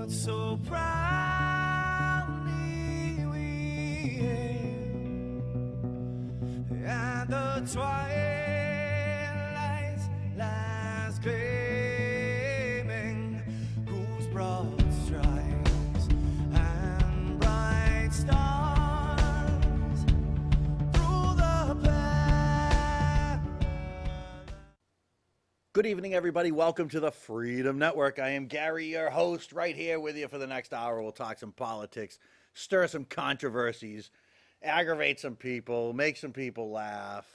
So proudly we hail, and the twilight's last gleaming, whose broad stripes and bright stars through the path. Good evening, everybody. Welcome to the Freedom Network. I am Gary, your host, right here with you for the next hour. We'll talk some politics, stir some controversies, aggravate some people, make some people laugh.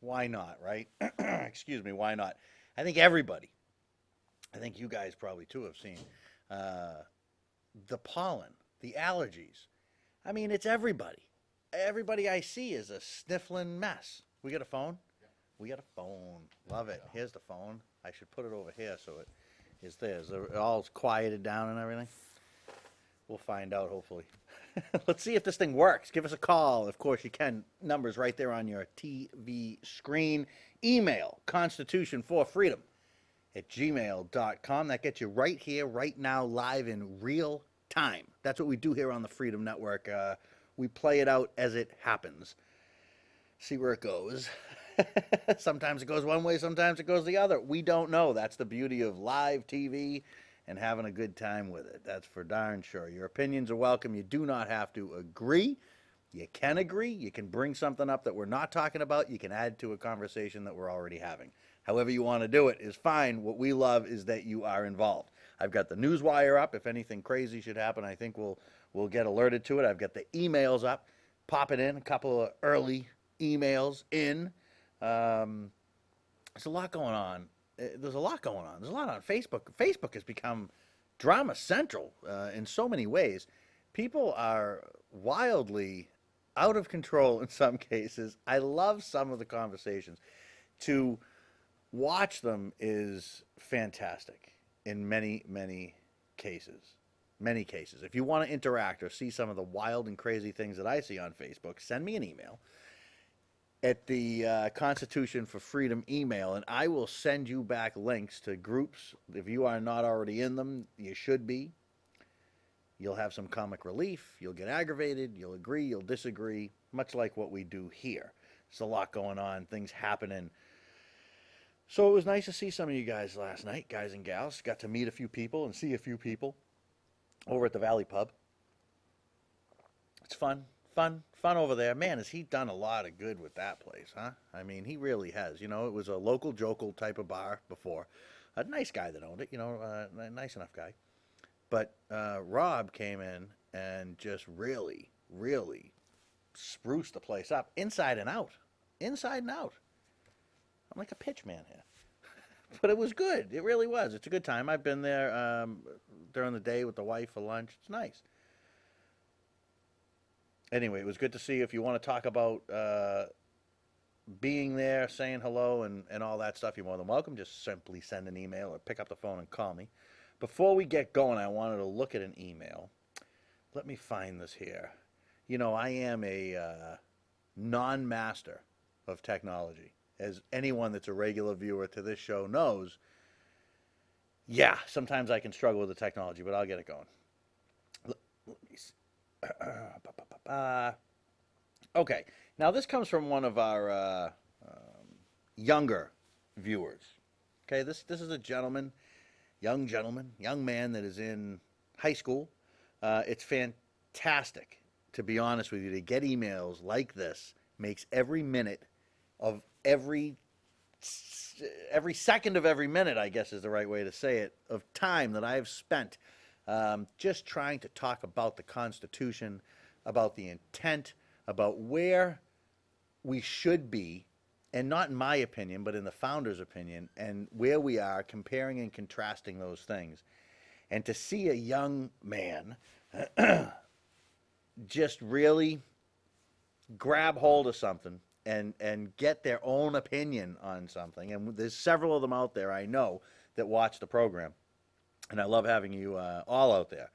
Why not, right? Excuse me, why not? I think everybody, I think you guys probably too have seen the pollen, the allergies. I mean, it's everybody. Everybody I see is a sniffling mess. We got a phone? We got a phone. Love it. Here's the phone. I should put it over here so it is there. Is it all quieted down and everything? We'll find out, hopefully. Let's see if this thing works. Give us a call. Of course, you can. Numbers right there on your TV screen. Email, constitutionforfreedom@gmail.com. That gets you right here, right now, live in real time. That's what we do here on the Freedom Network. We play it out as it happens. See where it goes. Sometimes it goes one way, sometimes it goes the other. We don't know. That's the beauty of live TV and having a good time with it. That's for darn sure. Your opinions are welcome. You do not have to agree. You can agree. You can bring something up that we're not talking about. You can add to a conversation that we're already having. However you want to do it is fine. What we love is that you are involved. I've got the news wire up. If anything crazy should happen, I think we'll get alerted to it. I've got the emails up. Pop it in. A couple of early emails in. There's a lot going on. There's a lot going on. There's a lot on Facebook. Facebook has become drama central in so many ways. People are wildly out of control in some cases. I love some of the conversations. To watch them is fantastic in many, many cases. Many cases. If you want to interact or see some of the wild and crazy things that I see on Facebook, send me an email at the Constitution for Freedom email, and I will send you back links to groups. If you are not already in them, you should be. You'll have some comic relief. You'll get aggravated. You'll agree. You'll disagree, much like what we do here. There's a lot going on, things happening. So it was nice to see some of you guys last night, guys and gals. Got to meet a few people and see a few people over at the Valley Pub. It's fun over there. Man, has he done a lot of good with that place, huh? I mean, he really has. You know, it was a local jokel type of bar before. A nice guy that owned it, you know, a nice enough guy. But Rob came in and just really, really spruced the place up inside and out. Inside and out. I'm like a pitch man here. But it was good. It really was. It's a good time. I've been there during the day with the wife for lunch. It's nice. Anyway, it was good to see you. If you want to talk about being there, saying hello, and all that stuff, you're more than welcome. Just simply send an email or pick up the phone and call me. Before we get going, I wanted to look at an email. Let me find this here. You know, I am a non-master of technology. As anyone that's a regular viewer to this show knows, yeah, sometimes I can struggle with the technology, but I'll get it going. Let me see. Okay, now this comes from one of our younger viewers. Okay, this is a young man that is in high school. It's fantastic, to be honest with you, to get emails like this. Makes every minute of every second of every minute, I guess is the right way to say it, of time that I have spent just trying to talk about the Constitution, about the intent, about where we should be, and not in my opinion, but in the founder's opinion, and where we are, comparing and contrasting those things. And to see a young man just really grab hold of something and get their own opinion on something. And there's several of them out there I know that watch the program. And I love having you all out there.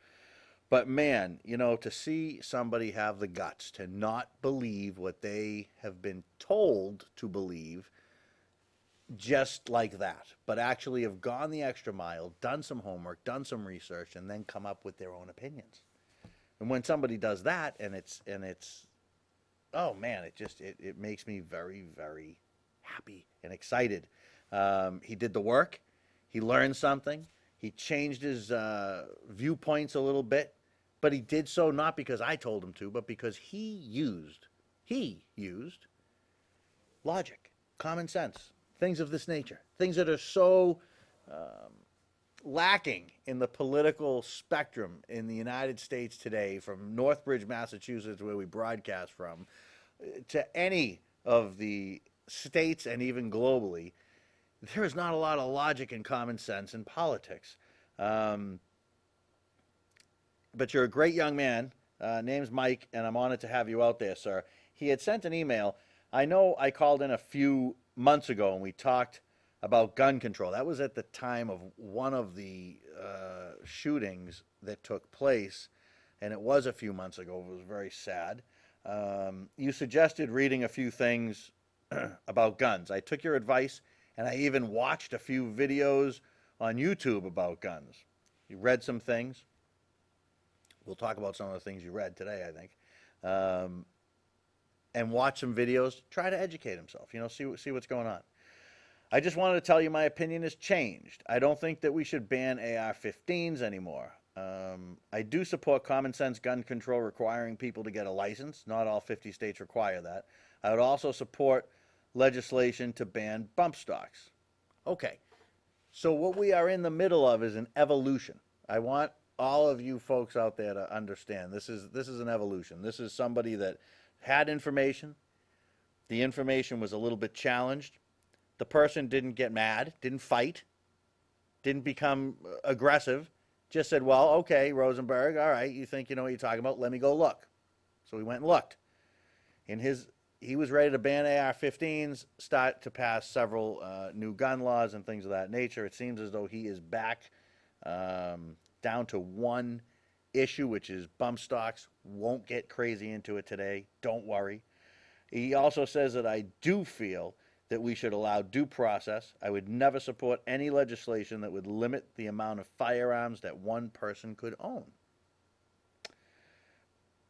But man, you know, to see somebody have the guts to not believe what they have been told to believe just like that, but actually have gone the extra mile, done some homework, done some research, and then come up with their own opinions. And when somebody does that, and it's oh man, it makes me very, very happy and excited. He did the work. He learned something. He changed his viewpoints a little bit, but he did so not because I told him to, but because he used logic, common sense, things of this nature, things that are so lacking in the political spectrum in the United States today, from Northbridge, Massachusetts, where we broadcast from, to any of the states and even globally. There is not a lot of logic and common sense in politics. Um, but you're a great young man. Name's Mike, and I'm honored to have you out there, sir. He had sent an email. I know I called in a few months ago and we talked about gun control. That was at the time of one of the shootings that took place, and it was a few months ago. It was very sad. You suggested reading a few things about guns. I took your advice, and I even watched a few videos on YouTube about guns. You read some things. We'll talk about some of the things you read today, I think. And watch some videos. Try to educate himself. See what's going on. I just wanted to tell you my opinion has changed. I don't think that we should ban AR-15s anymore. I do support common sense gun control requiring people to get a license. Not all 50 states require that. I would also support legislation to ban bump stocks. Okay, so what we are in the middle of is an evolution. I want all of you folks out there to understand this is an evolution. This is somebody that had information. The information was a little bit challenged. The person didn't get mad, didn't fight, didn't become aggressive, just said, well, okay, Rosenberg, all right, you think you know what you're talking about, let me go look. So we went and looked. He was ready to ban AR-15s, start to pass several new gun laws and things of that nature. It seems as though he is back down to one issue, which is bump stocks. Won't get crazy into it today. Don't worry. He also says that I do feel that we should allow due process. I would never support any legislation that would limit the amount of firearms that one person could own.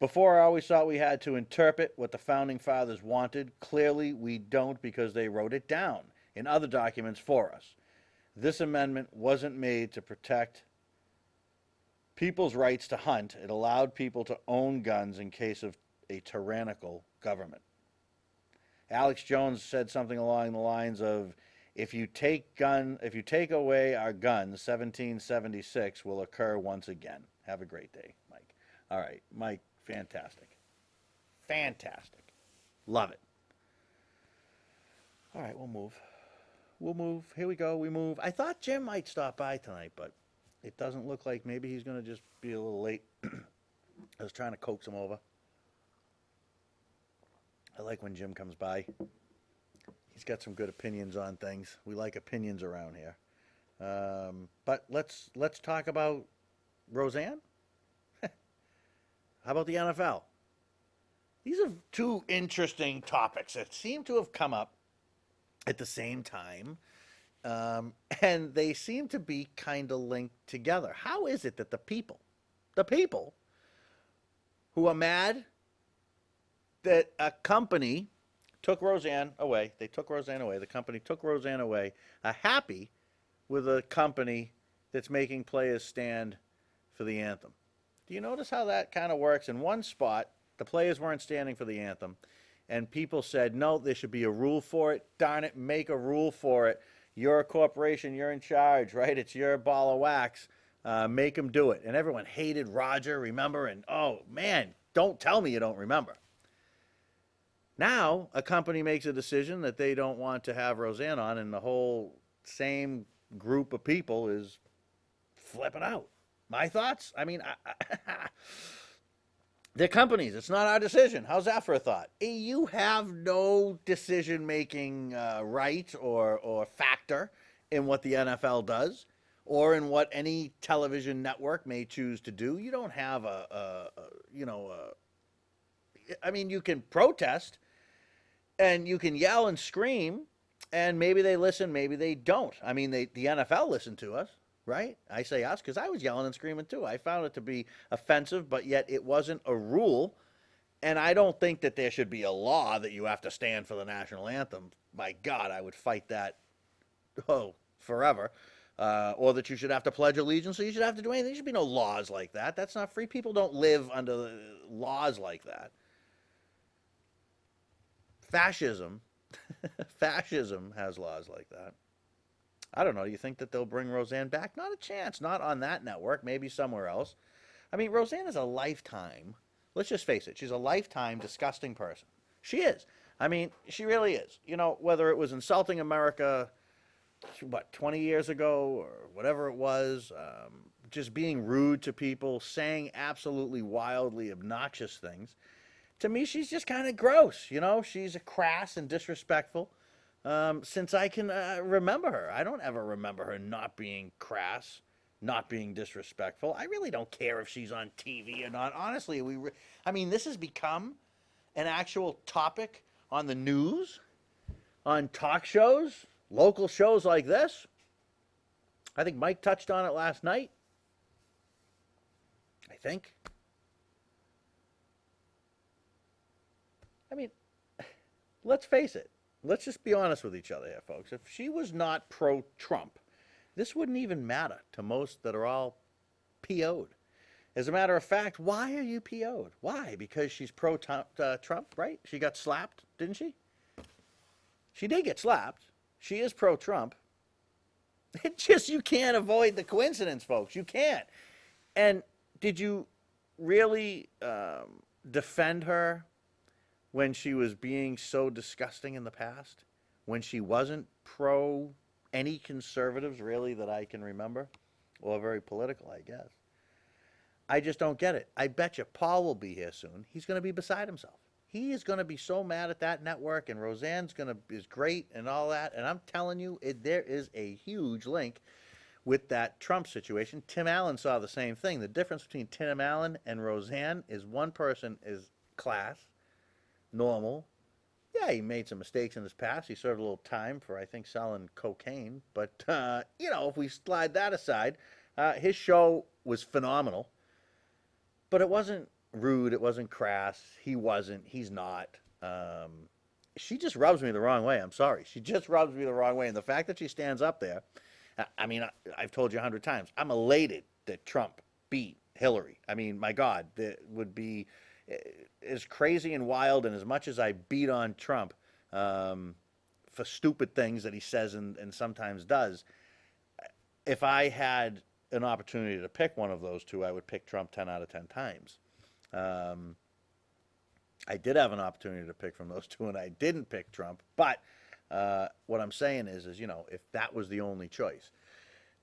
Before, I always thought we had to interpret what the Founding Fathers wanted. Clearly, we don't, because they wrote it down in other documents for us. This amendment wasn't made to protect people's rights to hunt. It allowed people to own guns in case of a tyrannical government. Alex Jones said something along the lines of, if you take away our guns, 1776 will occur once again. Have a great day, Mike. All right, Mike, fantastic. Fantastic. Love it. All right, we'll move. We'll move. Here we go. We move. I thought Jim might stop by tonight, but it doesn't look like. Maybe he's going to just be a little late. I was trying to coax him over. I like when Jim comes by. He's got some good opinions on things. We like opinions around here. But let's talk about Roseanne. How about the NFL? These are two interesting topics that seem to have come up at the same time, and they seem to be kind of linked together. How is it that the people who are mad that a company took Roseanne away, the company took Roseanne away, are happy with a company that's making players stand for the anthem? Do you notice how that kind of works? In one spot, the players weren't standing for the anthem, and people said, no, there should be a rule for it. Darn it, make a rule for it. You're a corporation, you're in charge, right? It's your ball of wax. Make them do it. And everyone hated Roger, remember? And, oh, man, don't tell me you don't remember. Now, a company makes a decision that they don't want to have Roseanne on, and the whole same group of people is flipping out. My thoughts? I mean, they're companies. It's not our decision. How's that for a thought? You have no decision-making right or factor in what the NFL does or in what any television network may choose to do. You don't have I mean, you can protest and you can yell and scream And maybe they listen, maybe they don't. I mean, the NFL listened to us, right? I say us because I was yelling and screaming too. I found it to be offensive, but yet it wasn't a rule. And I don't think that there should be a law that you have to stand for the national anthem. My God, I would fight that, forever. Or that you should have to pledge allegiance, so you should have to do anything. There should be no laws like that. That's not free. People don't live under laws like that. Fascism, fascism has laws like that. I don't know. Do you think that they'll bring Roseanne back? Not a chance. Not on that network. Maybe somewhere else. I mean, Roseanne is a lifetime. Let's just face it. She's a lifetime disgusting person. She is. I mean, she really is. You know, whether it was insulting America, 20 years ago or whatever it was, just being rude to people, saying absolutely wildly obnoxious things. To me, she's just kind of gross. You know, she's crass and disrespectful. Since I can remember her, I don't ever remember her not being crass, not being disrespectful. I really don't care if she's on TV or not. Honestly, I mean, this has become an actual topic on the news, on talk shows, local shows like this. I think Mike touched on it last night. I think. I mean, let's face it. Let's just be honest with each other here, folks. If she was not pro-Trump, this wouldn't even matter to most that are all PO'd. As a matter of fact, why are you PO'd? Why? Because she's pro-Trump, right? She got slapped, didn't she? She did get slapped. She is pro-Trump. It just, you can't avoid the coincidence, folks. You can't. And did you really defend her when she was being so disgusting in the past? When she wasn't pro any conservatives, really, that I can remember? Or very political, I guess. I just don't get it. I bet you Paul will be here soon. He's going to be beside himself. He is going to be so mad at that network, and Roseanne's is great and all that. And I'm telling you, there is a huge link with that Trump situation. Tim Allen saw the same thing. The difference between Tim Allen and Roseanne is one person is class, normal. Yeah, he made some mistakes in his past. He served a little time for, I think, selling cocaine. But, you know, if we slide that aside, his show was phenomenal. But it wasn't rude. It wasn't crass. He wasn't. He's not. She just rubs me the wrong way. I'm sorry. She just rubs me the wrong way. And the fact that she stands up there, I mean, I've told you 100 times, I'm elated that Trump beat Hillary. I mean, my God, that would be as crazy and wild, and as much as I beat on Trump for stupid things that he says and sometimes does, if I had an opportunity to pick one of those two, I would pick Trump 10 out of 10 times. I did have an opportunity to pick from those two, and I didn't pick Trump. But what I'm saying is, you know, if that was the only choice,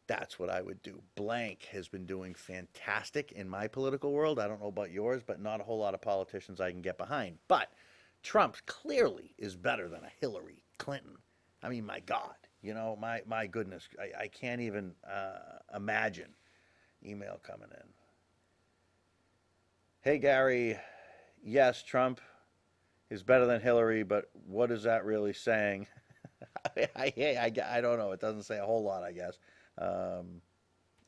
that's what I would do. Blank has been doing fantastic in my political world. I don't know about yours, but not a whole lot of politicians I can get behind. But Trump clearly is better than a Hillary Clinton. I mean, my God, you know, my goodness, I can't even imagine. Email coming in. Hey, Gary, yes, Trump is better than Hillary, but what is that really saying? I don't know. It doesn't say a whole lot, I guess.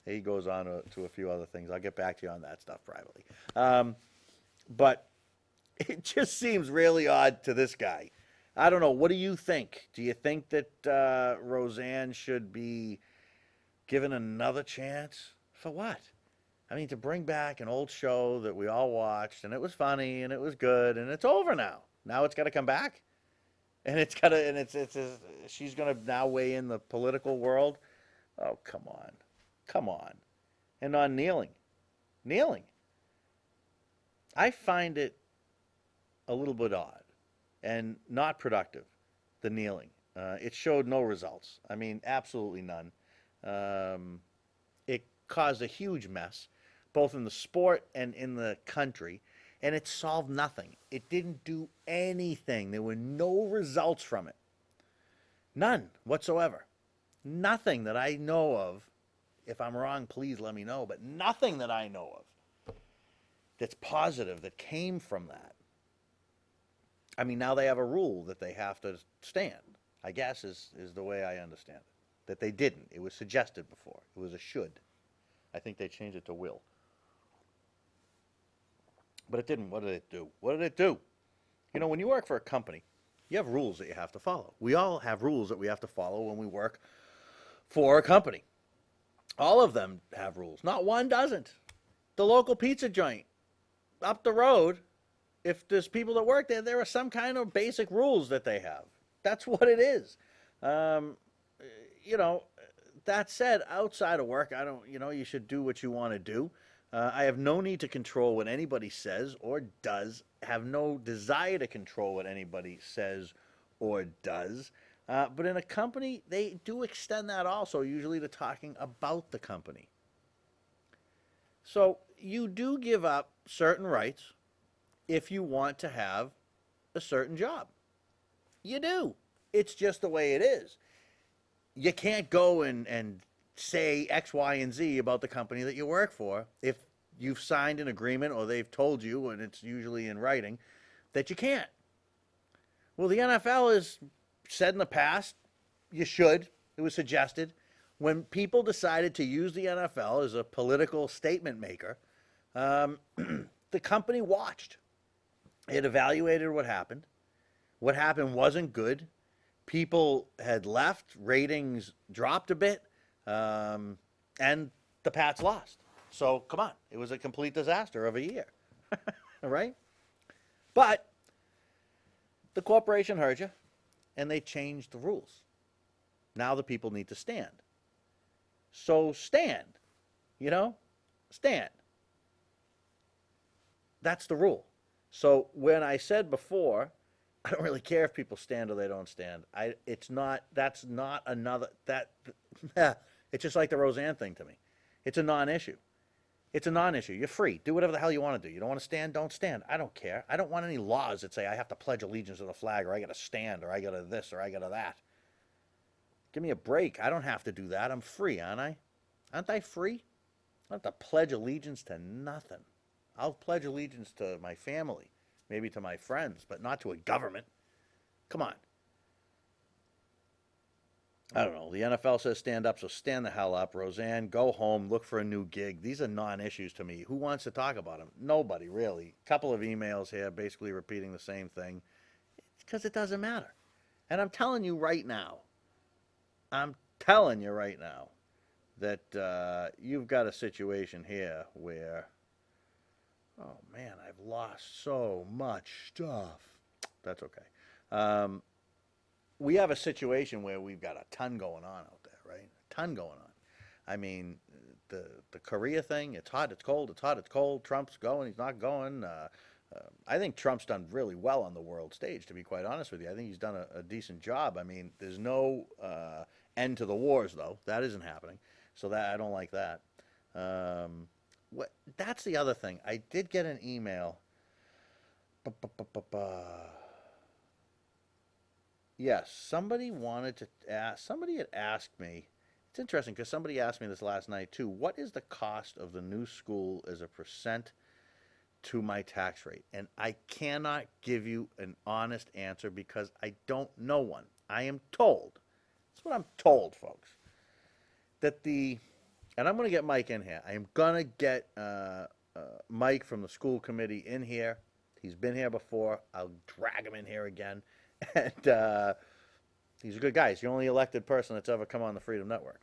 He goes on to a few other things. I'll get back to you on that stuff privately. But it just seems really odd to this guy. I don't know. What do you think? Do you think that Roseanne should be given another chance? For what? I mean, to bring back an old show that we all watched, and it was funny, and it was good, and it's over now. Now it's got to come back? And it's got to, and she's going to now weigh in the political world? Oh, come on. Come on. And on kneeling. Kneeling. I find it a little bit odd and not productive, the kneeling. It showed no results. I mean, absolutely none. It caused a huge mess, both in the sport and in the country, and it solved nothing. It didn't do anything. There were no results from it. None whatsoever. Nothing that I know of. If I'm wrong, please let me know, but nothing that I know of that's positive that came from that. I mean, now they have a rule that they have to stand. I guess is the way I understand it. That they didn't. It was suggested before. It was a should. I think they changed it to will. But it didn't. What did it do? What did it do? You know, when you work for a company, you have rules that you have to follow. We all have rules that we have to follow when we work for a company. All of them have rules. Not one doesn't. The local pizza joint up the road, if there's people that work there, there are some kind of basic rules that they have. That's what it is. You know, that said, outside of work, I don't, you know, you should do what you want to do. I have no need to control what anybody says or does. Have no desire to control what anybody says or does. But in a company, they do extend that also, usually to talking about the company. So you do give up certain rights if you want to have a certain job. You do. It's just the way it is. You can't go and say X, Y, and Z about the company that you work for if you've signed an agreement or they've told you, and it's usually in writing, that you can't. Well, the NFL has said in the past, you should. It was suggested. When people decided to use the NFL as a political statement maker, the company watched. It evaluated what happened. What happened wasn't good. People had left. Ratings dropped a bit. And the Pats lost. So, come on. It was a complete disaster of a year. All right? But the corporation heard you, and they changed the rules. Now the people need to stand. So stand. You know? Stand. That's the rule. So when I said before, I don't really care if people stand or they don't stand. It's just like the Roseanne thing to me. It's a non-issue. It's a non-issue. You're free. Do whatever the hell you want to do. You don't want to stand, don't stand. I don't care. I don't want any laws that say I have to pledge allegiance to the flag, or I got to stand, or I got to this, or I got to that. Give me a break. I don't have to do that. I'm free, aren't I? Aren't I free? I don't have to pledge allegiance to nothing. I'll pledge allegiance to my family, maybe to my friends, but not to a government. Come on. I don't know. The NFL says stand up, so stand the hell up. Roseanne, go home, look for a new gig. These are non-issues to me. Who wants to talk about them? Nobody, really. A couple of emails here basically repeating the same thing. It's because it doesn't matter. And I'm telling you right now, that you've got a situation here where, oh man, I've lost so much stuff. That's okay. We have a situation where we've got a ton going on out there, right? A ton going on. I mean, the Korea thing, it's hot, it's cold, it's hot, it's cold. Trump's going, he's not going. I think Trump's done really well on the world stage, to be quite honest with you. I think he's done a decent job. I mean, there's no end to the wars, though. That isn't happening. So that I don't like that. That's the other thing. I did get an email. Yes, somebody had asked me. It's interesting because somebody asked me this last night too. What is the cost of the new school as a percent to my tax rate? And I cannot give you an honest answer because I don't know one. I am told. That's what I'm told, folks. And I'm going to get Mike in here. I am going to get Mike from the school committee in here. He's been here before. I'll drag him in here again. And he's a good guy. He's the only elected person that's ever come on the Freedom Network.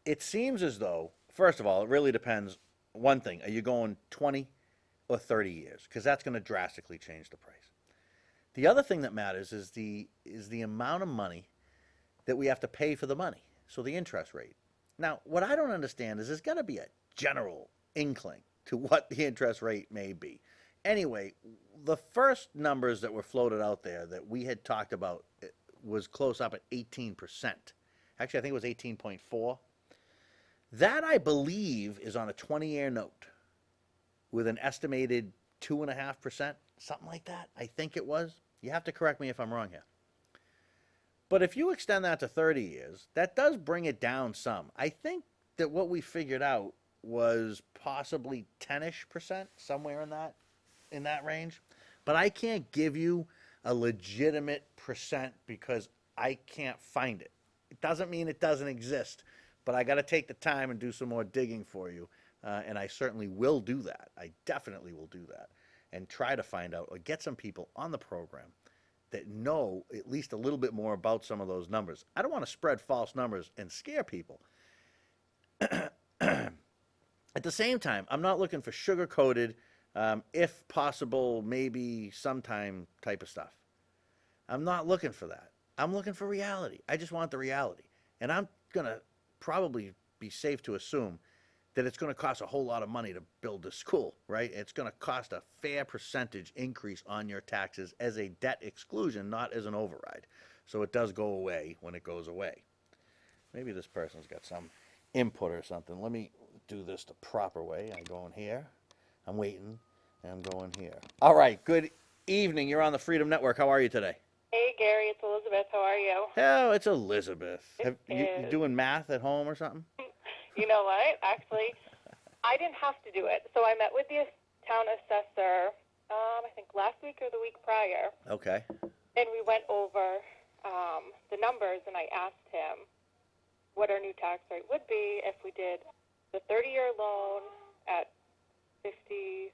It seems as though, first of all, it really depends. One thing, are you going 20 or 30 years? Because that's going to drastically change the price. The other thing that matters is the amount of money that we have to pay for the money, so the interest rate. Now, what I don't understand is there's got to be a general inkling to what the interest rate may be. Anyway, the first numbers that were floated out there that we had talked about was close up at 18%. Actually, I think it was 18.4. That, I believe, is on a 20-year note with an estimated 2.5%, something like that. I think it was. You have to correct me if I'm wrong here. But if you extend that to 30 years, that does bring it down some. I think that what we figured out was possibly 10-ish%, somewhere in that range. But I can't give you a legitimate percent because I can't find it. It doesn't mean it doesn't exist, but I got to take the time and do some more digging for you. And I certainly will do that. I definitely will do that and try to find out or get some people on the program that know at least a little bit more about some of those numbers. I don't want to spread false numbers and scare people. At the same time, I'm not looking for sugar coated, if possible, maybe sometime type of stuff. I'm not looking for that. I'm looking for reality. I just want the reality. And I'm going to probably be safe to assume that it's going to cost a whole lot of money to build this school, right? It's going to cost a fair percentage increase on your taxes as a debt exclusion, not as an override. So it does go away when it goes away. Maybe this person's got some input or something. Let me do this the proper way. I go in here. I'm waiting, and I'm going here. All right, good evening. You're on the Freedom Network. How are you today? Hey, Gary, it's Elizabeth. How are you? Oh, it's Elizabeth. You is. doing math at home or something? You know what? Actually, I didn't have to do it. So I met with the town assessor, I think last week or the week prior, Okay. and we went over the numbers, and I asked him what our new tax rate would be if we did the 30-year loan at 52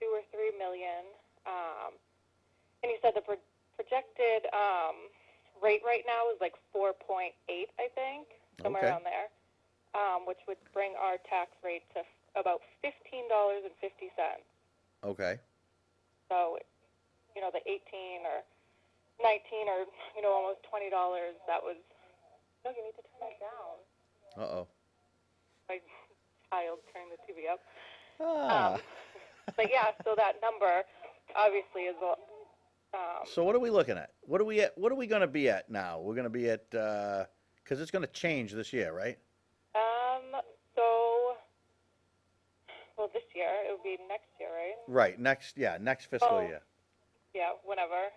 or 3 million. And he said the projected rate right now is like 4.8, I think, somewhere Okay. around there, which would bring our tax rate to about $15.50. Okay. So, you know, the 18 or 19 or, you know, almost $20, that was, no, you need to turn that down. Uh-oh. My child turned the TV up. Ah. But yeah, so that number obviously is So what are we looking at? What are we at? What are we going to be at now? We're going to be at because it's going to change this year, right? so, well, this year, it would be next year, right? Right. Next fiscal Oh. year. Yeah, whenever.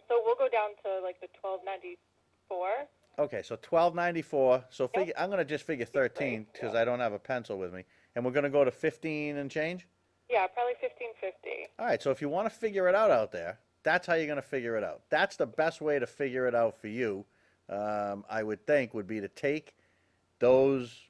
So we'll go down to like the 1294. Okay, so 1294. So Yep. figure I'm going to just figure 13 because I don't have a pencil with me, and we're going to go to 15 and change. Yeah, probably 1550. All right. So if you want to figure it out there, that's how you're going to figure it out. That's the best way to figure it out for you. I would think would be to take those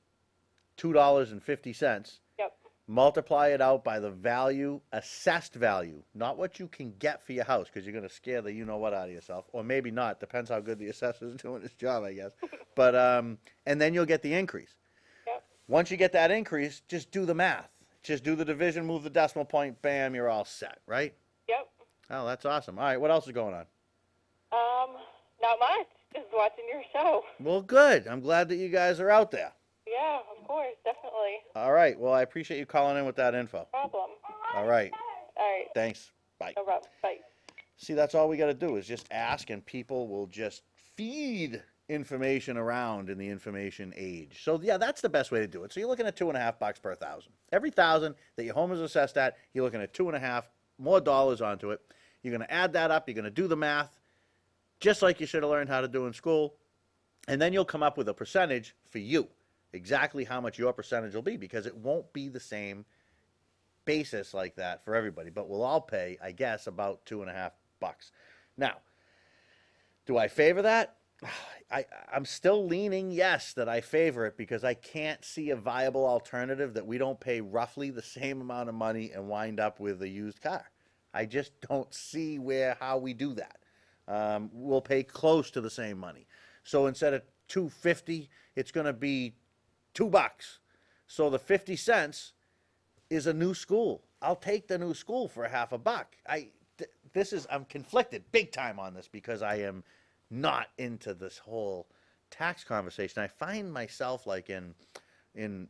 $2.50, Yep. multiply it out by the value, assessed value, not what you can get for your house, because you're going to scare the you-know-what out of yourself, or maybe not. Depends how good the assessor's doing his job, I guess. But and then you'll get the increase. Yep. Once you get that increase, just do the math. Just do the division, move the decimal point, bam, you're all set, right? Yep. Oh, that's awesome. All right, what else is going on? Not much. Just watching your show. Well, good. I'm glad that you guys are out there. Yeah, of course, definitely. All right. Well, I appreciate you calling in with that info. Problem. All right. All right. Thanks. Bye. No problem. Bye. See, that's all we got to do is just ask, and people will just feed information around in the information age. So, yeah, that's the best way to do it. So you're looking at $2.50 per thousand. Every thousand that your home is assessed at, you're looking at $2.50 more dollars onto it. You're going to add that up. You're going to do the math, just like you should have learned how to do in school. And then you'll come up with a percentage for you, exactly how much your percentage will be, because it won't be the same basis like that for everybody. But we'll all pay, I guess, about $2.50. Now, do I favor that? I'm still leaning yes that I favor it, because I can't see a viable alternative that we don't pay roughly the same amount of money and wind up with a used car. I just don't see how we do that. We'll pay close to the same money. So instead of $2.50, it's going to be $2. So the 50 cents is a new school. I'll take the new school for $0.50. I'm conflicted big time on this, because I am not into this whole tax conversation. I find myself like in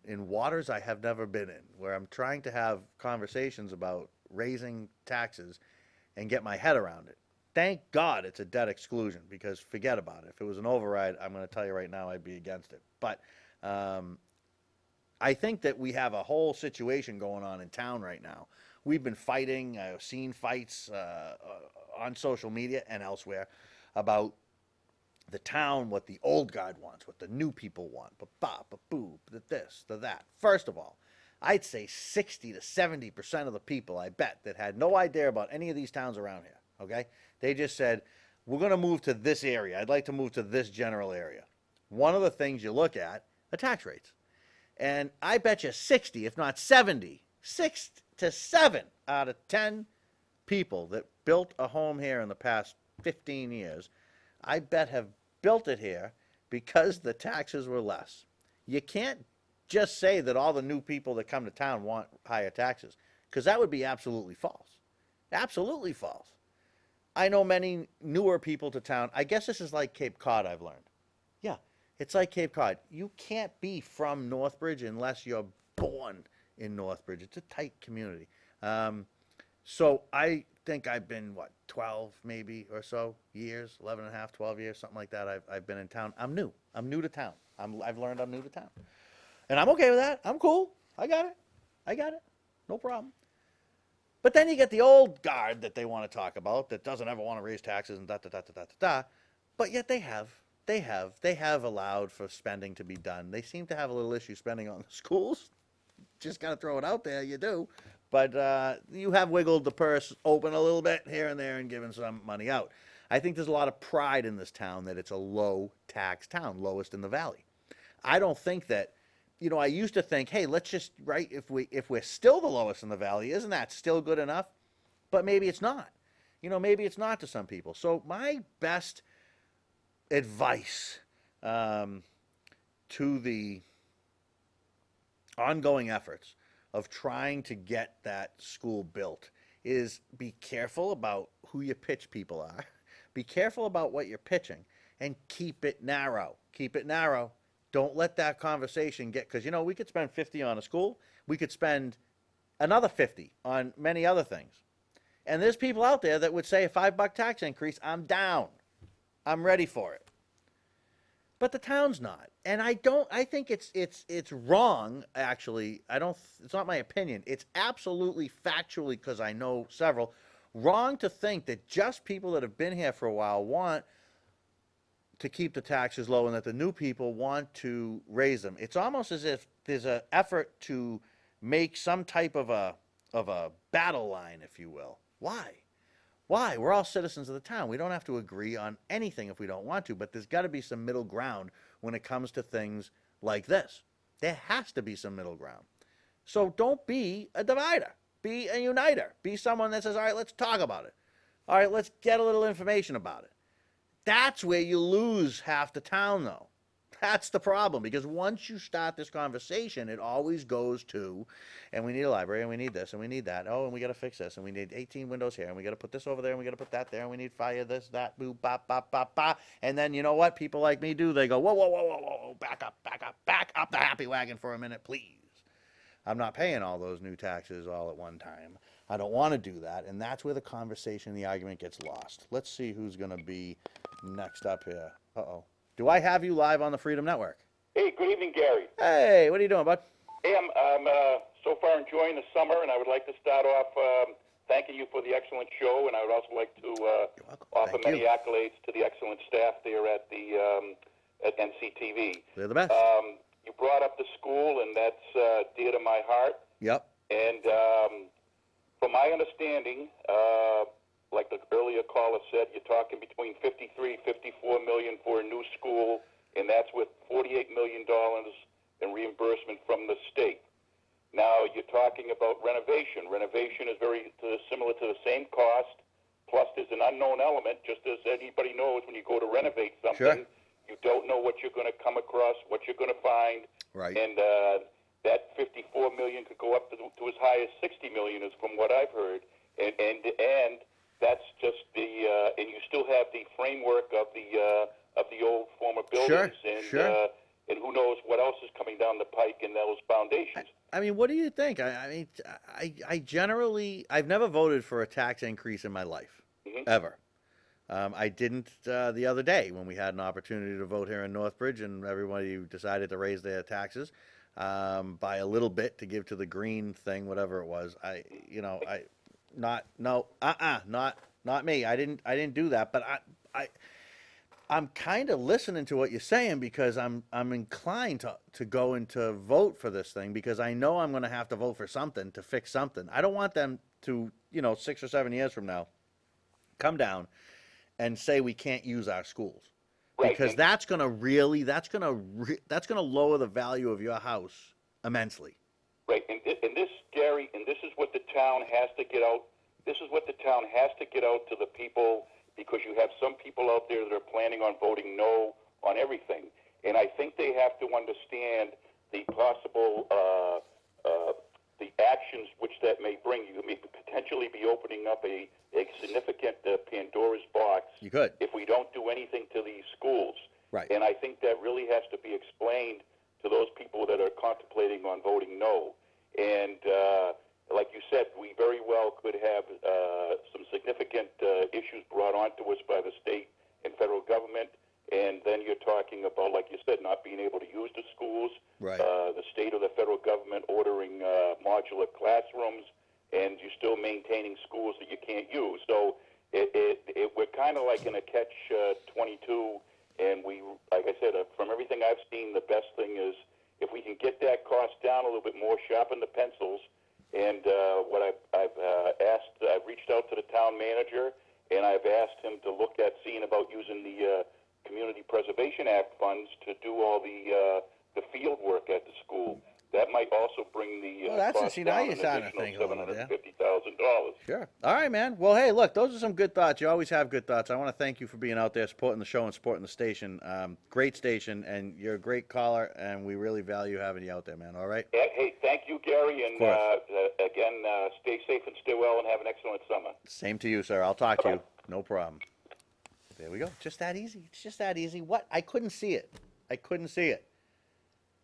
waters I have never been in, where I'm trying to have conversations about raising taxes and get my head around it. Thank God it's a debt exclusion, because forget about it. If it was an override, I'm going to tell you right now I'd be against it. But I think that we have a whole situation going on in town right now. We've been fighting, I've seen fights on social media and elsewhere about the town, what the old guard wants, what the new people want, ba-ba, ba-boo, the this, the that. First of all, I'd say 60 to 70% of the people, I bet, that had no idea about any of these towns around here, okay? They just said, we're going to move to this area. I'd like to move to this general area. One of the things you look at are tax rates. And I bet you 60, if not 70, 6 to 7 out of 10 people that built a home here in the past 15 years, I bet have built it here because the taxes were less. You can't just say that all the new people that come to town want higher taxes, because that would be absolutely false. Absolutely false. I know many newer people to town. I guess this is like Cape Cod, I've learned. Yeah, it's like Cape Cod. You can't be from Northbridge unless you're born in Northbridge. It's a tight community. So I think I've been, 12 maybe or so years, 11 and a half, 12 years, something like that. I've been in town. I'm new. I'm new to town. I've learned I'm new to town. And I'm okay with that. I'm cool. I got it. No problem. But then you get the old guard that they want to talk about that doesn't ever want to raise taxes and da. But yet they have allowed for spending to be done. They seem to have a little issue spending on the schools. Just got to throw it out there. You do. But you have wiggled the purse open a little bit here and there and given some money out. I think there's a lot of pride in this town that it's a low tax town, lowest in the valley. I don't think that, I used to think, hey, let's just, right, if we're still the lowest in the valley, isn't that still good enough? But maybe it's not. Maybe it's not to some people. So my best advice to the ongoing efforts of trying to get that school built is be careful about who your pitch people are. Be careful about what you're pitching and keep it narrow. Keep it narrow. Don't let that conversation get, because, we could spend 50 on a school. We could spend another 50 on many other things. And there's people out there that would say a $5 tax increase, I'm down. I'm ready for it. But the town's not. And I think it's wrong, actually. It's not my opinion. It's absolutely factually, because I know several, wrong to think that just people that have been here for a while want to keep the taxes low and that the new people want to raise them. It's almost as if there's an effort to make some type of a battle line, if you will. Why? Why? We're all citizens of the town. We don't have to agree on anything if we don't want to, but there's got to be some middle ground when it comes to things like this. There has to be some middle ground. So don't be a divider. Be a uniter. Be someone that says, all right, let's talk about it. All right, let's get a little information about it. That's where you lose half the town, though. That's the problem, because once you start this conversation, it always goes to, and we need a library, and we need this, and we need that. Oh, and we got to fix this, and we need 18 windows here, and we got to put this over there, and we got to put that there, and we need fire, this, that, boo, bop, bop, bop, bop. And then you know what people like me do? They go, whoa, whoa, whoa, whoa, whoa, back up the happy wagon for a minute, please. I'm not paying all those new taxes all at one time. I don't want to do that, and that's where the conversation, the argument gets lost. Let's see who's going to be next up here. Uh-oh. Do I have you live on the Freedom Network? Hey, good evening, Gary. Hey, what are you doing, bud? Hey, I'm so far enjoying the summer, and I would like to start off thanking you for the excellent show, and I would also like to offer many accolades to the excellent staff there at the at NCTV. They're the best. You brought up the school, and that's dear to my heart. Yep. And from my understanding, like the earlier caller said, you're talking between 53, 54 million for a new school, and that's with $48 million in reimbursement from the state. Now you're talking about renovation. Renovation is very similar to the same cost, plus there's an unknown element, just as anybody knows when you go to renovate something, you don't know what you're going to come across, what you're going to find. Right. And that 54 million could go up to as high as 60 million is from what I've heard. And that's just and you still have the framework of the old former buildings, and who knows what else is coming down the pike in those foundations. I mean, what do you think? I generally, I've never voted for a tax increase in my life, ever. I didn't the other day when we had an opportunity to vote here in Northbridge, and everybody decided to raise their taxes by a little bit to give to the green thing, whatever it was. Not me. I didn't do that. But I'm kind of listening to what you're saying because I'm inclined to go and to vote for this thing because I know I'm going to have to vote for something to fix something. I don't want them to, 6 or 7 years from now, come down and say we can't use our schools Right. because And, that's going to really that's going to lower the value of your house immensely. right. And this, Gary, and this is what the town has to get out. This is what the town has to get out to the people, because you have some people out there that are planning on voting no on everything. And I think they have to understand the possible the actions which that may bring. You may potentially be opening up a significant Pandora's box You could. if we don't do anything to these schools. Right. And I think that really has to be explained to those people that are contemplating on voting no. And like you said, we very well could have some significant issues brought onto us by the state and federal government. And then you're talking about, like you said, not being able to use the schools, Right. The state or the federal government ordering modular classrooms, and you're still maintaining schools that you can't use. So we're kind of like in a catch-22. And we, like I said, from everything I've seen, the best thing is if we can get that cost down a little bit more, sharpen the pencils. And what I've reached out to the town manager, and I've asked him to look at seeing about using the Community Preservation Act funds to do all the field work at the school. That might also bring the Well, that's cost see, now down you're an starting to additional think a little bit, yeah. $750,000. Sure. All right, man. Well, hey, look, those are some good thoughts. You always have good thoughts. I want to thank you for being out there supporting the show and supporting the station. Great station, and you're a great caller, and we really value having you out there, man. All right? Hey, thank you, Gary, and course. again, stay safe and stay well, and have an excellent summer. Same to you, sir. I'll talk to you. No problem. There we go. Just that easy. It's just that easy. What? I couldn't see it. I couldn't see it.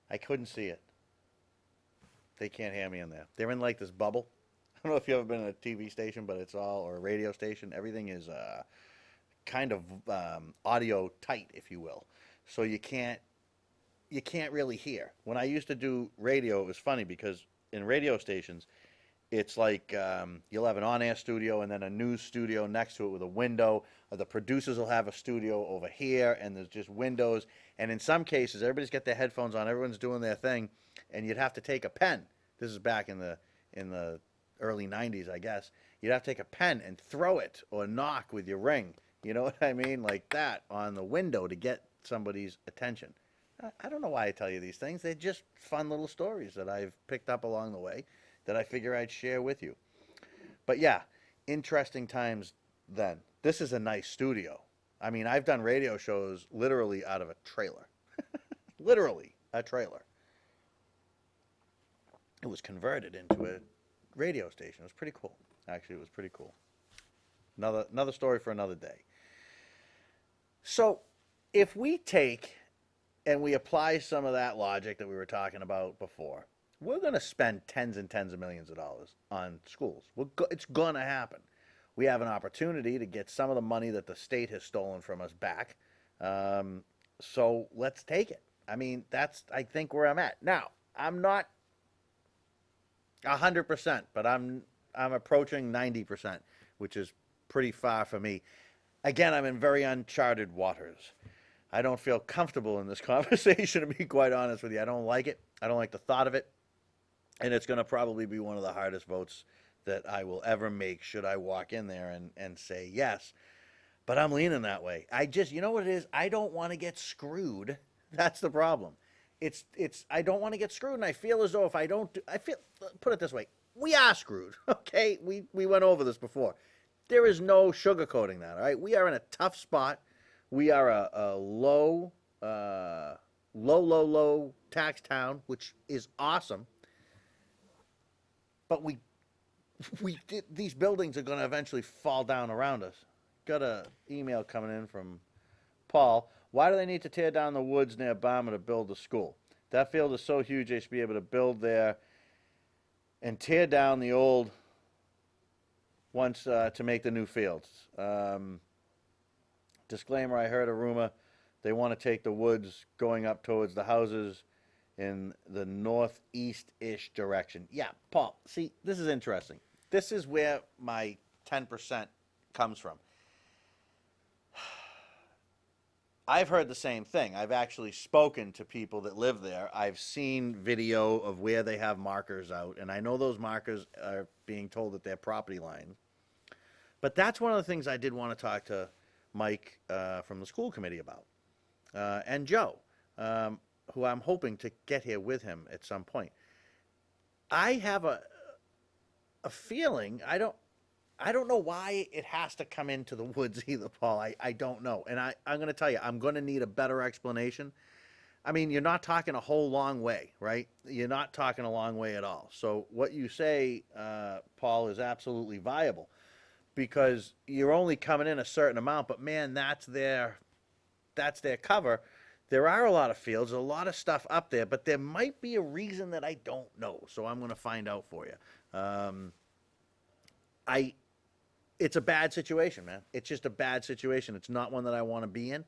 I couldn't see it. They can't hear me in there. They're in like this bubble. I don't know if you've ever been in a TV station, but it's all, or a radio station. Everything is kind of audio tight, if you will. So you can't really hear. When I used to do radio, it was funny because in radio stations, it's like you'll have an on-air studio and then a news studio next to it with a window. The producers will have a studio over here, and there's just windows. And in some cases, everybody's got their headphones on, everyone's doing their thing, and you'd have to take a pen. This is back in the early 90s, I guess. You'd have to take a pen and throw it or knock with your ring. You know what I mean? Like that on the window to get somebody's attention. I don't know why I tell you these things. They're just fun little stories that I've picked up along the way that I figure I'd share with you. But yeah, interesting times then. This is a nice studio. I mean, I've done radio shows literally out of a trailer. Literally a trailer. It was converted into a radio station. It was pretty cool. Actually, it was pretty cool. Another story for another day. So, if we take and we apply some of that logic that we were talking about before, we're going to spend tens and tens of millions of dollars on schools. It's going to happen. We have an opportunity to get some of the money that the state has stolen from us back. So let's take it. I mean, that's, I think, where I'm at. Now, I'm not 100%, but I'm approaching 90%, which is pretty far for me. Again, I'm in very uncharted waters. I don't feel comfortable in this conversation, to be quite honest with you. I don't like it. I don't like the thought of it. And it's going to probably be one of the hardest votes that I will ever make should I walk in there and say yes. But I'm leaning that way. You know what it is? I don't want to get screwed. That's the problem. I don't want to get screwed, and I feel as though if I don't put it this way, we are screwed, okay? We went over this before. There is no sugarcoating that, all right? We are in a tough spot. We are a low tax town, which is awesome. But these buildings are going to eventually fall down around us. Got an email coming in from Paul. Why do they need to tear down the woods near Barmer to build the school? That field is so huge they should be able to build there and tear down the old ones to make the new fields. Disclaimer, I heard a rumor they want to take the woods going up towards the houses in the northeast-ish direction. Yeah, Paul, see, this is interesting. This is where my 10% comes from. I've heard the same thing. I've actually spoken to people that live there. I've seen video of where they have markers out, and I know those markers are being told that they're property lines. But that's one of the things I did want to talk to Mike from the school committee about, and Joe, who I'm hoping to get here with him at some point. I have a feeling I don't know why it has to come into the woods either, Paul. I don't know. And I'm going to tell you, I'm going to need a better explanation. I mean, you're not talking a whole long way, right? You're not talking a long way at all. So what you say, Paul, is absolutely viable because you're only coming in a certain amount, but man, that's their cover. There are a lot of fields, a lot of stuff up there, but there might be a reason that I don't know. So I'm going to find out for you. It's a bad situation, man. It's just a bad situation. It's not one that I want to be in.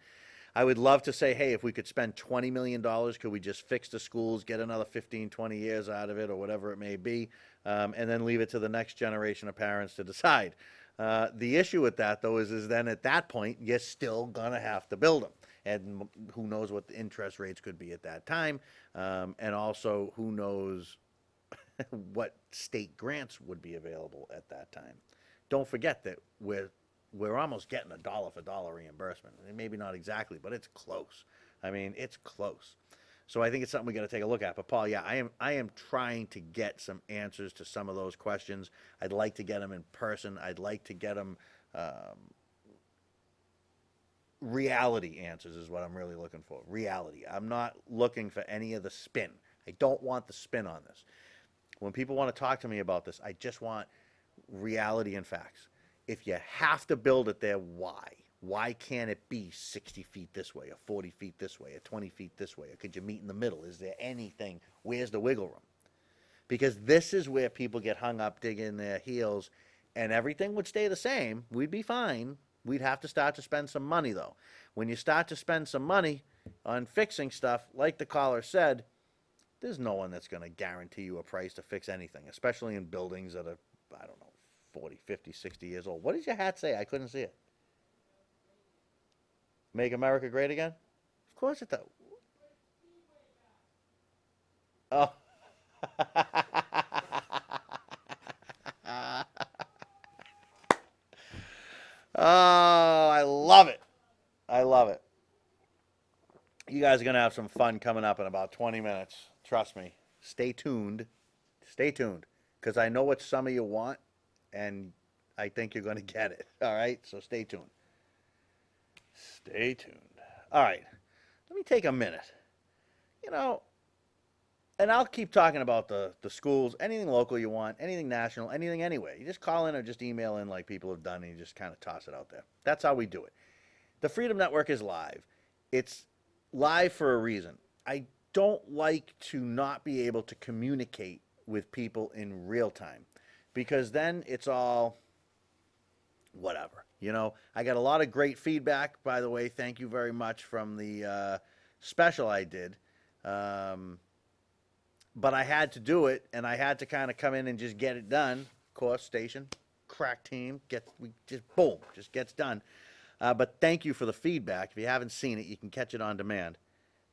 I would love to say, hey, if we could spend $20 million, could we just fix the schools, get another 15, 20 years out of it, or whatever it may be, and then leave it to the next generation of parents to decide. The issue with that, though, is then at that point, you're still going to have to build them. And who knows what the interest rates could be at that time. And also, who knows what state grants would be available at that time. Don't forget that we're almost getting a dollar for dollar reimbursement. Maybe not exactly, but it's close. I mean, it's close. So I think it's something we got to take a look at. But Paul, yeah, I am trying to get some answers to some of those questions. I'd like to get them in person. I'd like to get them reality answers is what I'm really looking for. Reality. I'm not looking for any of the spin. I don't want the spin on this. When people want to talk to me about this, I just want reality and facts. If you have to build it there, why? Why can't it be 60 feet this way, or 40 feet this way, or 20 feet this way? Or could you meet in the middle? Is there anything? Where's the wiggle room? Because this is where people get hung up digging their heels, and everything would stay the same. We'd be fine. We'd have to start to spend some money, though. When you start to spend some money on fixing stuff, like the caller said, there's no one that's going to guarantee you a price to fix anything, especially in buildings that are, I don't know, 40, 50, 60 years old. What did your hat say? I couldn't see it. Make America great again? Of course it does. Oh. Oh, I love it. I love it. You guys are going to have some fun coming up in about 20 minutes. Trust me. Stay tuned. Stay tuned. Because I know what some of you want, and I think you're going to get it. All right? So stay tuned. Stay tuned. All right. Let me take a minute. You know, and I'll keep talking about the schools, anything local you want, anything national, anything anyway. You just call in or just email in like people have done, and you just kind of toss it out there. That's how we do it. The Freedom Network is live. It's live for a reason. I don't like to not be able to communicate with people in real time, because then it's all whatever. You know, I got a lot of great feedback, by the way. Thank you very much from the special I did. But I had to do it, and I had to kind of come in and just get it done. Of course, station, crack team, boom, just gets done. But thank you for the feedback. If you haven't seen it, you can catch it on demand.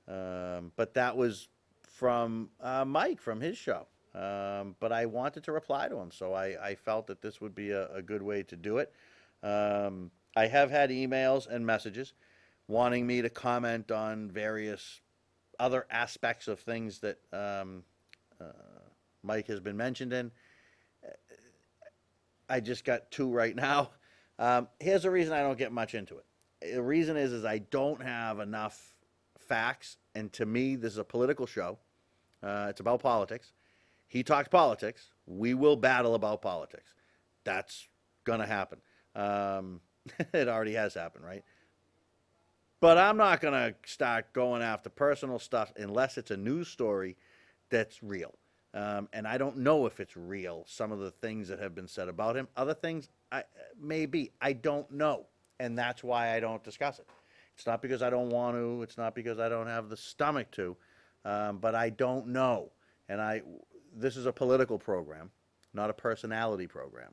But that was from Mike from his show. But I wanted to reply to him, so I felt that this would be a good way to do it. I have had emails and messages wanting me to comment on various other aspects of things that Mike has been mentioned in. I just got two right now. Here's the reason I don't get much into it. The reason is I don't have enough facts, and to me, this is a political show. It's about politics. He talks politics. We will battle about politics. That's going to happen. It already has happened, right? But I'm not going to start going after personal stuff unless it's a news story that's real. And I don't know if it's real, some of the things that have been said about him. Other things, maybe. I don't know. And that's why I don't discuss it. It's not because I don't want to. It's not because I don't have the stomach to. But I don't know. And this is a political program, not a personality program.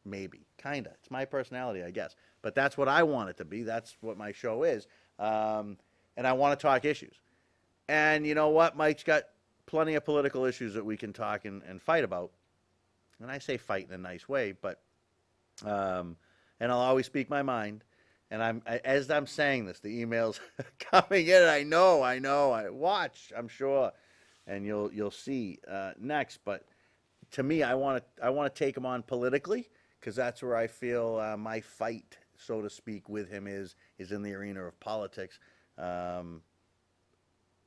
Maybe. Kind of. It's my personality, I guess. But that's what I want it to be. That's what my show is. and I want to talk issues. And you know what? Mike's got plenty of political issues that we can talk and fight about. And I say fight in a nice way, but and I'll always speak my mind. And as I'm saying this, the emails coming in. I know. I watch. I'm sure, and you'll see next. But to me, I want to take him on politically because that's where I feel my fight, so to speak, with him is in the arena of politics. And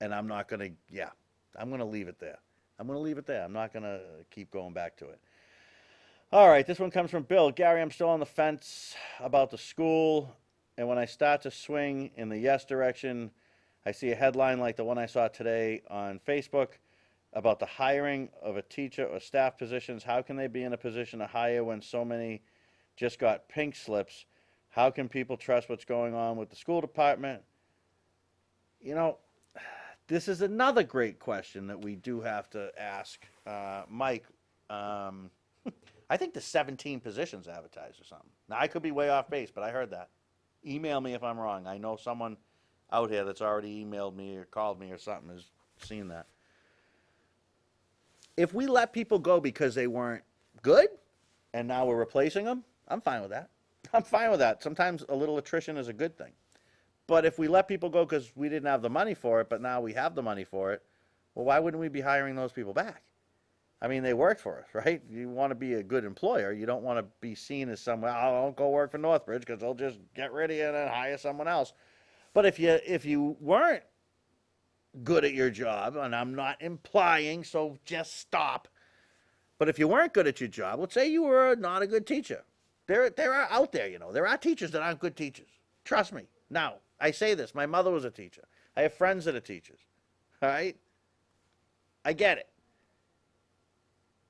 I'm not gonna. Yeah, I'm gonna leave it there. I'm not gonna keep going back to it. All right, this one comes from Bill. Gary, I'm still on the fence about the school. And when I start to swing in the yes direction, I see a headline like the one I saw today on Facebook about the hiring of a teacher or staff positions. How can they be in a position to hire when so many just got pink slips? How can people trust what's going on with the school department? You know, this is another great question that we do have to ask Mike. I think the 17 positions advertised or something. Now, I could be way off base, but I heard that. Email me if I'm wrong. I know someone out here that's already emailed me or called me or something has seen that. If we let people go because they weren't good and now we're replacing them, I'm fine with that. Sometimes a little attrition is a good thing. But if we let people go because we didn't have the money for it, but now we have the money for it, well, why wouldn't we be hiring those people back? I mean, they work for us, right? You want to be a good employer. You don't want to be seen as someone, oh, don't go work for Northbridge because they'll just get rid of you and then hire someone else. But if you weren't good at your job, and I'm not implying, so just stop. But if you weren't good at your job, let's say you were not a good teacher. There are out there, there are teachers that aren't good teachers. Trust me. Now, I say this. My mother was a teacher. I have friends that are teachers. All right? I get it.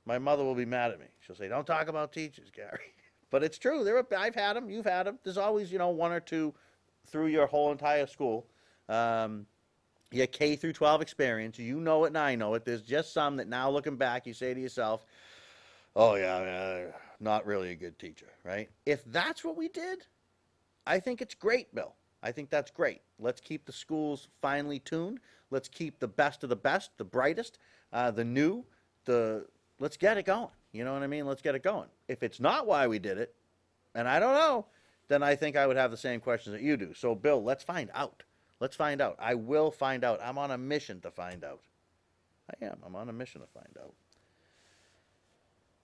My mother will be mad at me. She'll say, don't talk about teachers, Gary. But it's true. I've had them. You've had them. There's always, one or two through your whole entire school. Your K through 12 experience. You know it and I know it. There's just some that now looking back, you say to yourself, oh, yeah, not really a good teacher, right? If that's what we did, I think it's great, Bill. I think that's great. Let's keep the schools finely tuned. Let's keep the best of the best, the brightest, the new, let's get it going. You know what I mean? Let's get it going. If it's not why we did it, and I don't know, then I think I would have the same questions that you do. So, Bill, let's find out. Let's find out. I will find out. I'm on a mission to find out. I am. I'm on a mission to find out.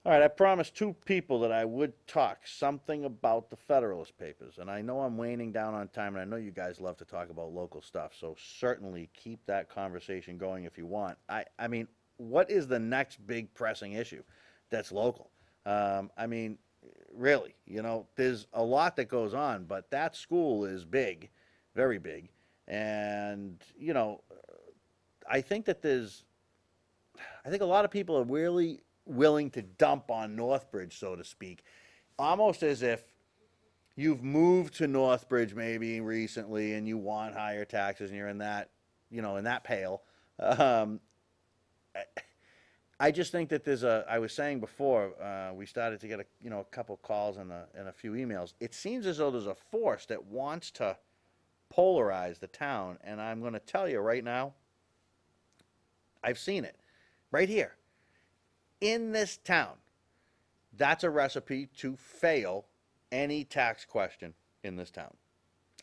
All right, I promised two people that I would talk something about the Federalist Papers. And I know I'm waning down on time, and I know you guys love to talk about local stuff. So certainly keep that conversation going if you want. I mean, what is the next big pressing issue that's local? I mean, really, there's a lot that goes on, but that school is big, very big. And, I think a lot of people are really willing to dump on Northbridge, so to speak, almost as if you've moved to Northbridge maybe recently and you want higher taxes and you're in that, in that pale. I just think that I was saying before, we started to get a couple calls and a few emails. It seems as though there's a force that wants to polarize the town, and I'm going to tell you right now, I've seen it right here in this town. That's a recipe to fail any tax question in this town.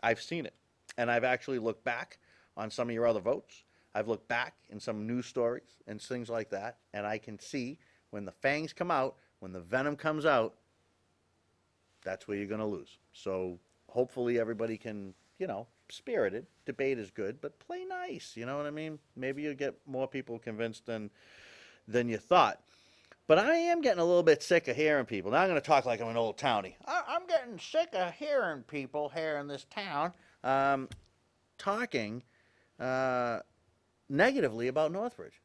I've seen it, and I've actually looked back on some of your other votes. I've looked back in some news stories and things like that, and I can see when the fangs come out, when the venom comes out, that's where you're going to lose. So hopefully everybody can, spirited. Debate is good, but play nice. You know what I mean? Maybe you'll get more people convinced than you thought. But I am getting a little bit sick of hearing people. Now I'm going to talk like I'm an old townie. I'm getting sick of hearing people here in this town talking negatively about Northbridge.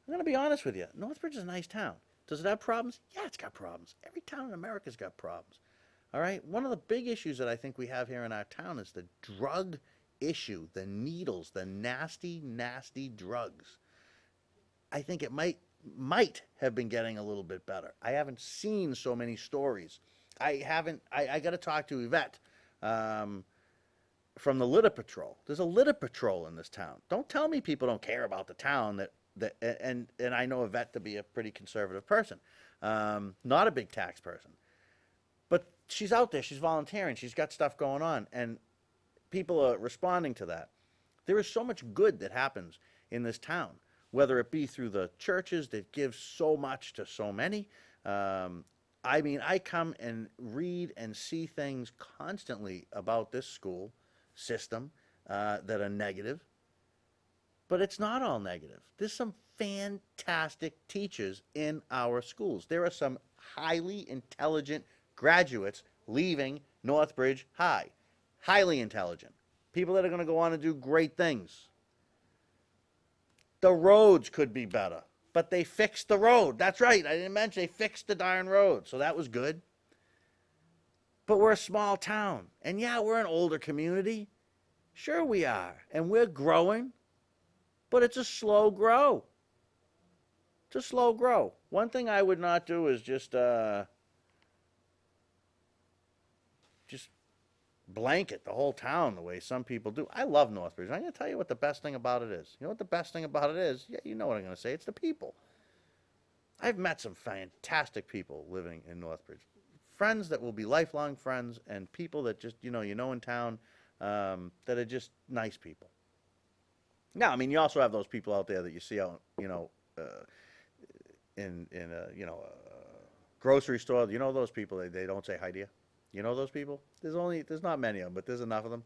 I'm going to be honest with you. Northbridge is a nice town. Does it have problems? Yeah, it's got problems. Every town in America's got problems. All right? One of the big issues that I think we have here in our town is the drug issue, the needles, the nasty, nasty drugs. I think it might have been getting a little bit better. I haven't seen so many stories. I got to talk to Yvette from the litter patrol. There's a litter patrol in this town. Don't tell me people don't care about the town. And I know Yvette to be a pretty conservative person, not a big tax person, but she's out there. She's volunteering. She's got stuff going on, and people are responding to that. There is so much good that happens in this town, whether it be through the churches that give so much to so many. I mean, I come and read and see things constantly about this school system that are negative, but it's not all negative. There's some fantastic teachers in our schools. There are some highly intelligent graduates leaving Northbridge High. Highly intelligent. People that are going to go on and do great things. The roads could be better, but they fixed the road. That's right. I didn't mention they fixed the darn road, so that was good. But we're a small town, and yeah, we're an older community. Sure we are, and we're growing, but it's a slow grow. It's a slow grow. One thing I would not do is just blanket the whole town the way some people do. I love Northbridge. I'm going to tell you what the best thing about it is. You know what the best thing about it is? Yeah, you know what I'm going to say. It's the people. I've met some fantastic people living in Northbridge. Friends that will be lifelong friends, and people that just, you know in town that are just nice people. Now, I mean, you also have those people out there that you see out, in a grocery store. You know those people, they don't say hi to you. You know those people? There's not many of them, but there's enough of them.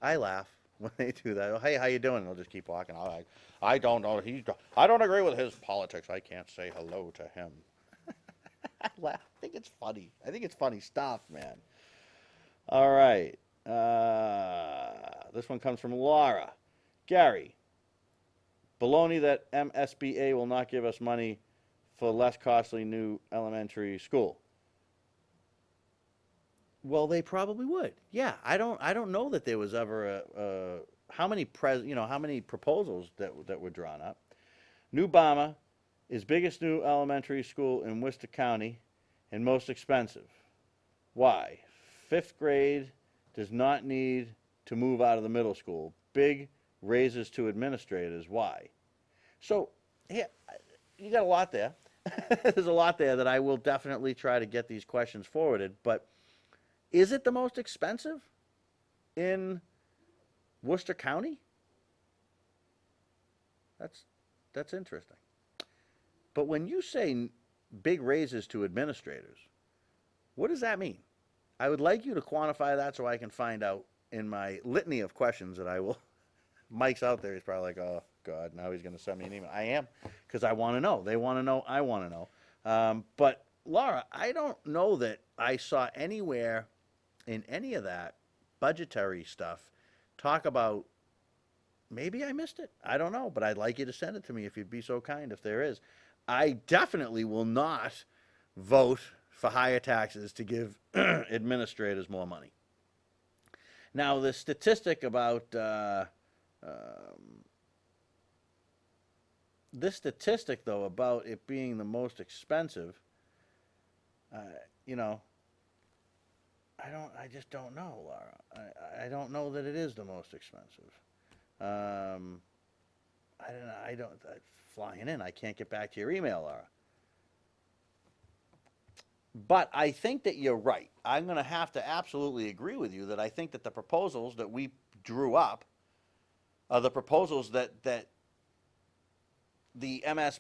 I laugh when they do that. Oh, hey, how you doing? And they'll just keep walking. I don't know. I don't agree with his politics. I can't say hello to him. I laugh. I think it's funny. I think it's funny stuff, man. All right. This one comes from Laura. Gary, baloney that MSBA will not give us money for less costly new elementary school. Well, they probably would. Yeah, I don't know that there was ever how many proposals that were drawn up. New Bama is biggest new elementary school in Worcester County and most expensive. Why? 5th grade does not need to move out of the middle school. Big raises to administrators. Why? So, yeah, you got a lot there. There's a lot there that I will definitely try to get these questions forwarded, but is it the most expensive in Worcester County? That's interesting. But when you say big raises to administrators, what does that mean? I would like you to quantify that so I can find out in my litany of questions that I will. Mike's out there. He's probably like, oh, God, now he's going to send me an email. I am, because I want to know. They want to know. I want to know. But, Laura, I don't know that I saw anywhere in any of that budgetary stuff talk about, maybe I missed it. I don't know, but I'd like you to send it to me if you'd be so kind, if there is. I definitely will not vote for higher taxes to give administrators more money. Now, the statistic about this statistic, though, about it being the most expensive, I just don't know, Laura. I don't know that it is the most expensive. Flying in, I can't get back to your email, Laura. But I think that you're right. I'm going to have to absolutely agree with you that I think that the proposals that we drew up are the proposals that the MSBA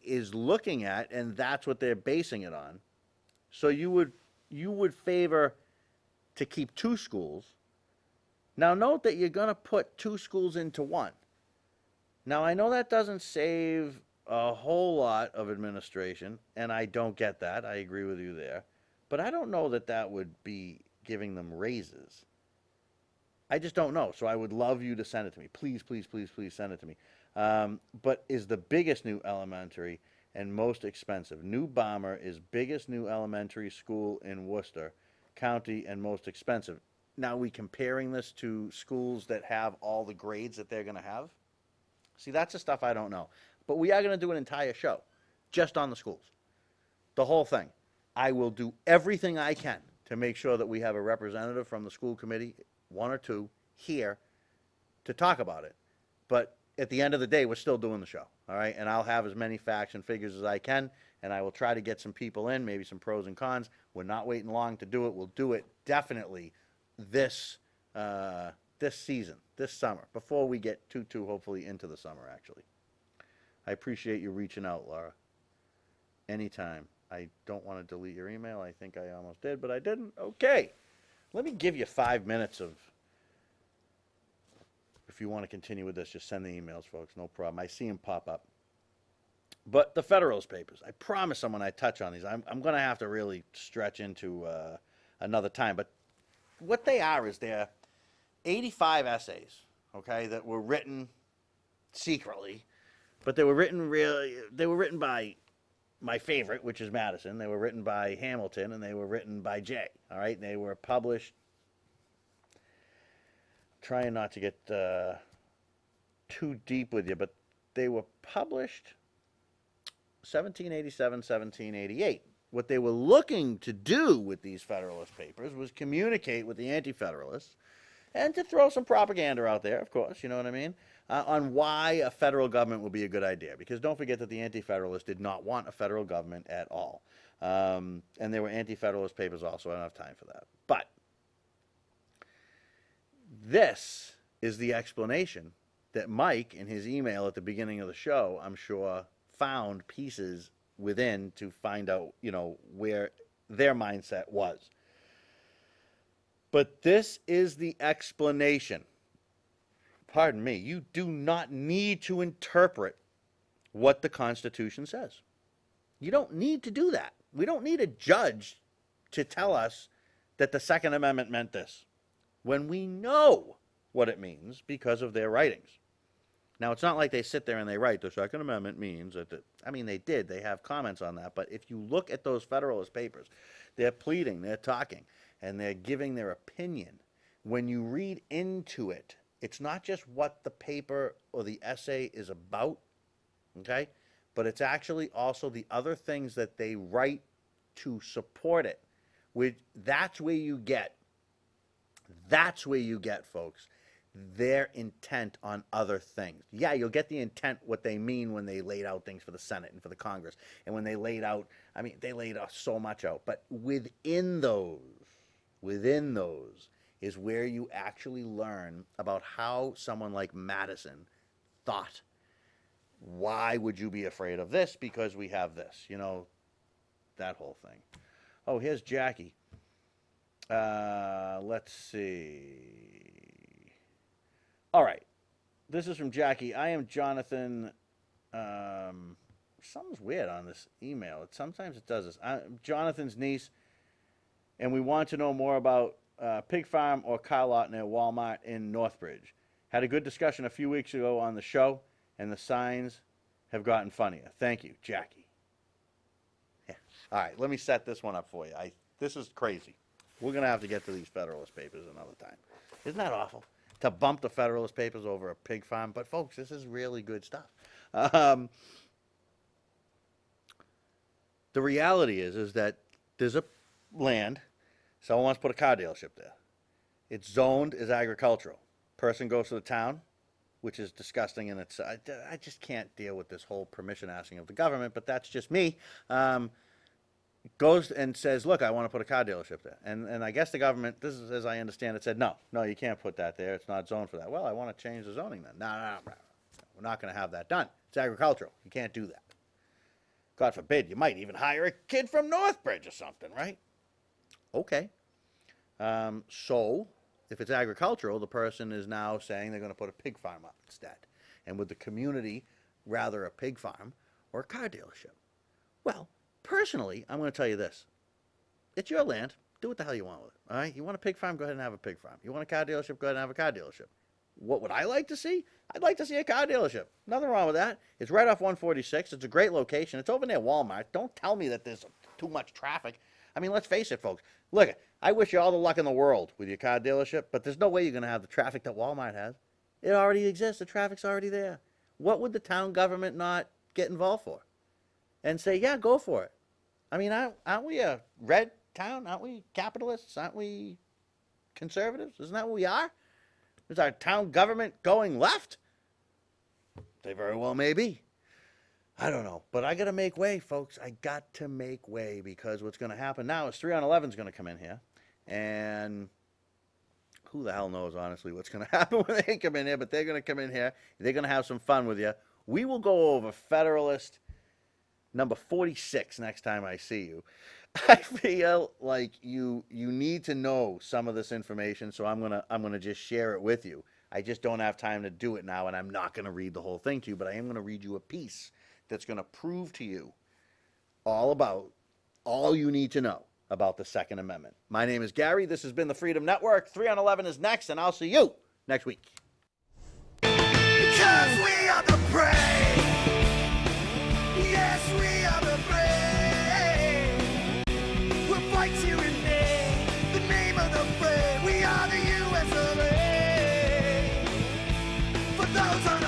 is looking at, and that's what they're basing it on. So you would favor to keep 2 schools. Now note that you're going to put 2 schools into 1. Now I know that doesn't save a whole lot of administration, and I don't get that. I agree with you there. But I don't know that that would be giving them raises. I just don't know. So I would love you to send it to me. Please, please, please, please send it to me. But is the biggest new elementary and most expensive. New Bomber is biggest new elementary school in Worcester County and most expensive. Now, are we comparing this to schools that have all the grades that they're going to have? See, that's the stuff I don't know. But we are going to do an entire show just on the schools. The whole thing. I will do everything I can to make sure that we have a representative from the school committee, one or two, here to talk about it. But at the end of the day, we're still doing the show, all right? And I'll have as many facts and figures as I can, and I will try to get some people in, maybe some pros and cons. We're not waiting long to do it. We'll do it definitely this season, this summer, before we get too hopefully into the summer, actually. I appreciate you reaching out, Laura. Anytime. I don't want to delete your email. I think I almost did, but I didn't. Okay. Let me give you 5 minutes of, if you want to continue with this, just send the emails, folks. No problem. I see them pop up. But the Federalist Papers, I promise someone I touch on these. I'm going to have to really stretch into another time. But what they are is they're 85 essays, okay, that were written secretly, but they were written by my favorite, which is Madison. They were written by Hamilton, and they were written by Jay, all right? They were published, trying not to get too deep with you, but they were published 1787, 1788. What they were looking to do with these Federalist Papers was communicate with the Anti-Federalists and to throw some propaganda out there, of course, you know what I mean, on why a federal government would be a good idea. Because don't forget that the Anti-Federalists did not want a federal government at all. And there were Anti-Federalist Papers also. I don't have time for that. But this is the explanation that Mike, in his email at the beginning of the show, I'm sure, found pieces within to find out, you know, where their mindset was. But this is the explanation. Pardon me, you do not need to interpret what the Constitution says. You don't need to do that. We don't need a judge to tell us that the Second Amendment meant this, when we know what it means because of their writings. Now, it's not like they sit there and they write, the Second Amendment means that, I mean, they did. They have comments on that. But if you look at those Federalist Papers, they're pleading, they're talking, and they're giving their opinion. When you read into it, it's not just what the paper or the essay is about, okay? But it's actually also the other things that they write to support it. That's where you get, folks, their intent on other things. Yeah, you'll get the intent, what they mean when they laid out things for the Senate and for the Congress. And when they laid out, I mean, they laid so much out. But within those is where you actually learn about how someone like Madison thought. Why would you be afraid of this? Because we have this, you know, that whole thing. Oh, here's Jackie. Let's see. All right. This is from Jackie. I am Jonathan. Something's weird on this email. Sometimes it does this. I'm Jonathan's niece, and we want to know more about pig farm or car lot near Walmart in Northbridge. Had a good discussion a few weeks ago on the show, and the signs have gotten funnier. Thank you, Jackie. Yeah. All right, let me set this one up for you. This is crazy. We're going to have to get to these Federalist Papers another time. Isn't that awful? To bump the Federalist Papers over a pig farm. But, folks, this is really good stuff. The reality is that there's a land. Someone wants to put a car dealership there. It's zoned as agricultural. Person goes to the town, which is disgusting, and I just can't deal with this whole permission asking of the government, but that's just me. Goes and says, look, I want to put a car dealership there. And I guess the government, this is as I understand it, said, no, you can't put that there. It's not zoned for that. Well, I want to change the zoning then. No. We're not going to have that done. It's agricultural. You can't do that. God forbid, you might even hire a kid from Northbridge or something, right? Okay. So, if it's agricultural, the person is now saying they're going to put a pig farm up instead. And would the community rather a pig farm or a car dealership? Well, personally, I'm going to tell you this. It's your land. Do what the hell you want with it. All right? You want a pig farm? Go ahead and have a pig farm. You want a car dealership? Go ahead and have a car dealership. What would I like to see? I'd like to see a car dealership. Nothing wrong with that. It's right off 146. It's a great location. It's over near Walmart. Don't tell me that there's too much traffic. I mean, let's face it, folks. Look, I wish you all the luck in the world with your car dealership, but there's no way you're going to have the traffic that Walmart has. It already exists. The traffic's already there. What would the town government not get involved for? And say, yeah, go for it. I mean, aren't we a red town? Aren't we capitalists? Aren't we conservatives? Isn't that what we are? Is our town government going left? They very well may be. I don't know. But I got to make way, folks. I got to make way, because what's going to happen now is 3 on 11 is going to come in here. And who the hell knows, honestly, what's going to happen when they come in here. But they're going to come in here. They're going to have some fun with you. We will go over Federalist number 46 next time I see you. I feel like you need to know some of this information, so I'm gonna just share it with you. I just don't have time to do it now, and I'm not gonna read the whole thing to you, but I am gonna read you a piece that's gonna prove to you all you need to know about the Second Amendment. My name is Gary. This has been the Freedom Network. 3 on 11 is next, and I'll see you next week. Because we are the brave. Yes, we are the brave. We'll fight you in name, the name of the brave. We are the USA. For those on